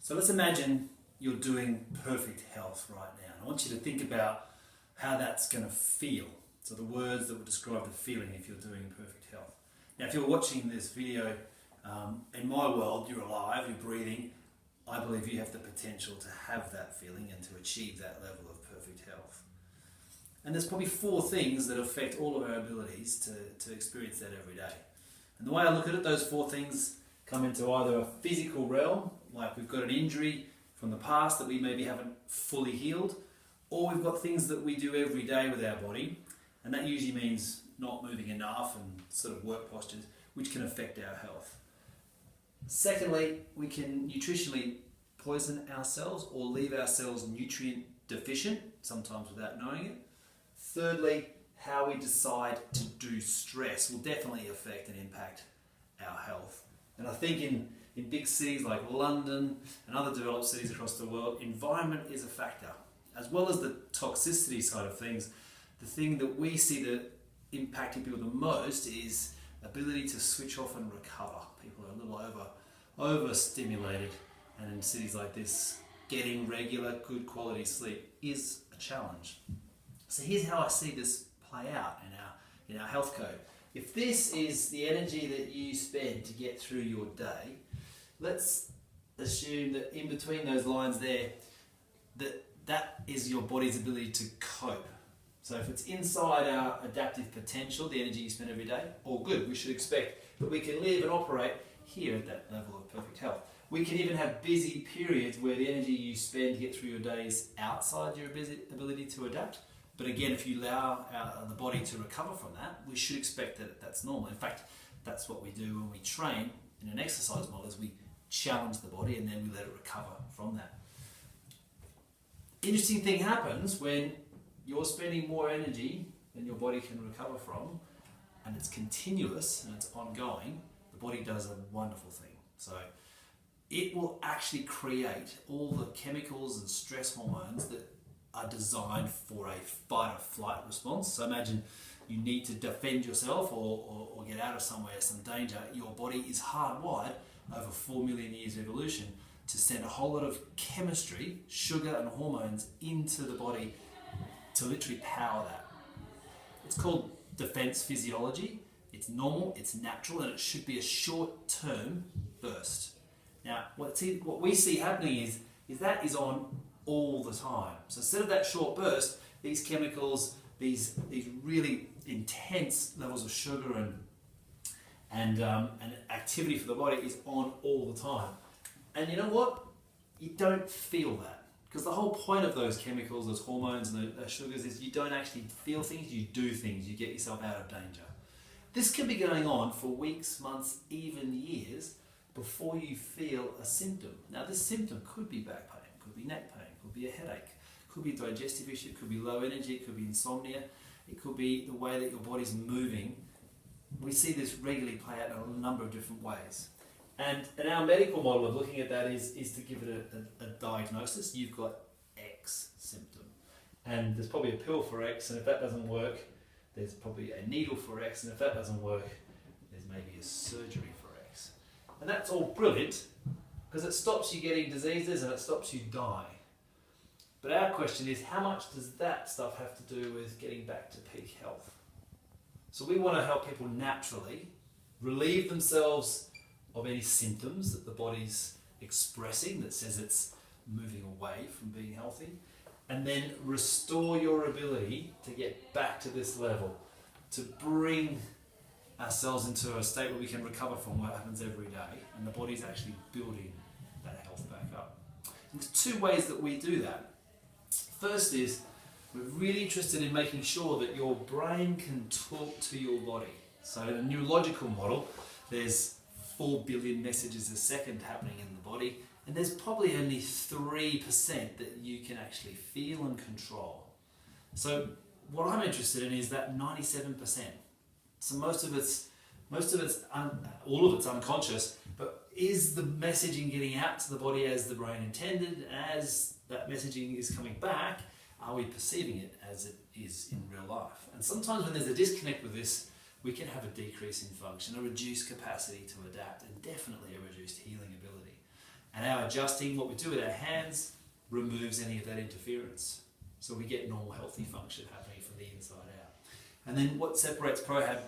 So let's imagine you're doing perfect health right now. I want you to think about how that's going to feel. So the words that would describe the feeling if you're doing perfect health. Now if you're watching this video, in my world, you're alive, you're breathing. I believe you have the potential to have that feeling and to achieve that level of perfect health. And there's probably 4 things that affect all of our abilities to experience that every day. And the way I look at it, those 4 things come into either a physical realm, like we've got an injury from the past that we maybe haven't fully healed, or we've got things that we do every day with our body, and that usually means not moving enough and sort of work postures, which can affect our health. Secondly, we can nutritionally poison ourselves or leave ourselves nutrient deficient, sometimes without knowing it. Thirdly, how we decide to do stress will definitely affect and impact our health. And I think in big cities like London and other developed cities across the world, environment is a factor. As well as the toxicity side of things, the thing that we see that impacting people the most is ability to switch off and recover. People are a little overstimulated, and in cities like this, getting regular, good quality sleep is a challenge. So here's how I see this play out in our health code. If this is the energy that you spend to get through your day, let's assume that in between those lines there, that is your body's ability to cope. So if it's inside our adaptive potential, the energy you spend every day, all good. We should expect that we can live and operate here at that level of perfect health. We can even have busy periods where the energy you spend to get through your day is outside your ability to adapt. But again, if you allow the body to recover from that, we should expect that that's normal. In fact, that's what we do when we train in an exercise model, is we challenge the body and then we let it recover from that. Interesting thing happens when you're spending more energy than your body can recover from, and it's continuous and it's ongoing. The body does a wonderful thing. So it will actually create all the chemicals and stress hormones that are designed for a fight or flight response. So imagine you need to defend yourself or get out of somewhere, some danger. Your body is hardwired over 4 million years of evolution to send a whole lot of chemistry, sugar and hormones into the body to literally power that. It's called defense physiology. It's normal, it's natural, and it should be a short-term burst. Now, what we see happening is that is on all the time. So instead of that short burst, these chemicals, these really intense levels of sugar and activity for the body is on all the time. And you know what? You don't feel that. Because the whole point of those chemicals, those hormones and those sugars is you don't actually feel things, you do things, you get yourself out of danger. This can be going on for weeks, months, even years before you feel a symptom. Now this symptom could be back pain, could be neck pain, could be a headache, could be a digestive issue, it could be low energy, it could be insomnia, it could be the way that your body's moving. We see this regularly play out in a number of different ways. And our medical model of looking at that is to give it a diagnosis. You've got X symptom. And there's probably a pill for X, and if that doesn't work, there's probably a needle for X, and if that doesn't work, there's maybe a surgery for X. And that's all brilliant, because it stops you getting diseases and it stops you dying. But our question is, how much does that stuff have to do with getting back to peak health? So we want to help people naturally relieve themselves of any symptoms that the body's expressing that says it's moving away from being healthy, and then restore your ability to get back to this level, to bring ourselves into a state where we can recover from what happens every day, and the body's actually building that health back up. And there's 2 ways that we do that. First is, we're really interested in making sure that your brain can talk to your body. So in a neurological model, there's 4 billion messages a second happening in the body, and there's probably only 3% that you can actually feel and control. So what I'm interested in is that 97%. So all of it's unconscious, but is the messaging getting out to the body as the brain intended? As that messaging is coming back, are we perceiving it as it is in real life? And sometimes when there's a disconnect with this, we can have a decrease in function, a reduced capacity to adapt, and definitely a reduced healing ability. And our adjusting, what we do with our hands, removes any of that interference. So we get normal healthy function happening from the inside out. And then what separates Prohab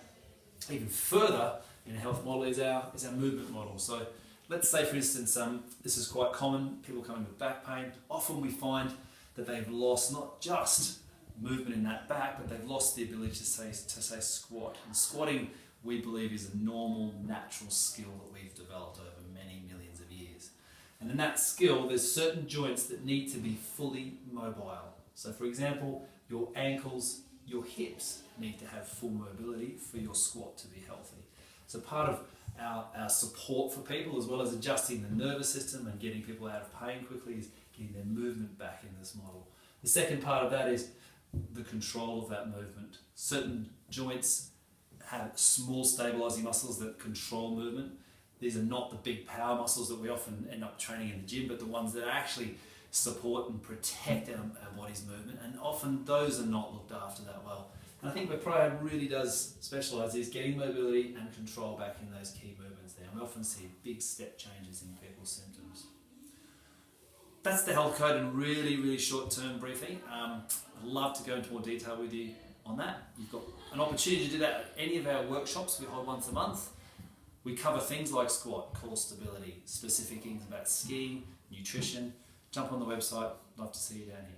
even further in a health model is our movement model. So let's say, for instance, this is quite common, people coming with back pain. Often we find that they've lost not just movement in that back, but they've lost the ability to say squat. And squatting, we believe, is a normal, natural skill that we've developed over many millions of years. And in that skill, there's certain joints that need to be fully mobile. So for example, your ankles, your hips need to have full mobility for your squat to be healthy. So part of our support for people, as well as adjusting the nervous system and getting people out of pain quickly, is getting their movement back in this model. The second part of that is the control of that movement. Certain joints have small stabilizing muscles that control movement. These are not the big power muscles that we often end up training in the gym, but the ones that actually support and protect our body's movement, and often those are not looked after that well. And I think where Prohab really does specialise is getting mobility and control back in those key movements there. And we often see big step changes in people's symptoms. That's the health code in really short-term briefing. I'd love to go into more detail with you on that. You've got an opportunity to do that at any of our workshops. We hold once a month. We cover things like squat, core stability, specific things about skiing, nutrition. Jump on the website. Love to see you down here.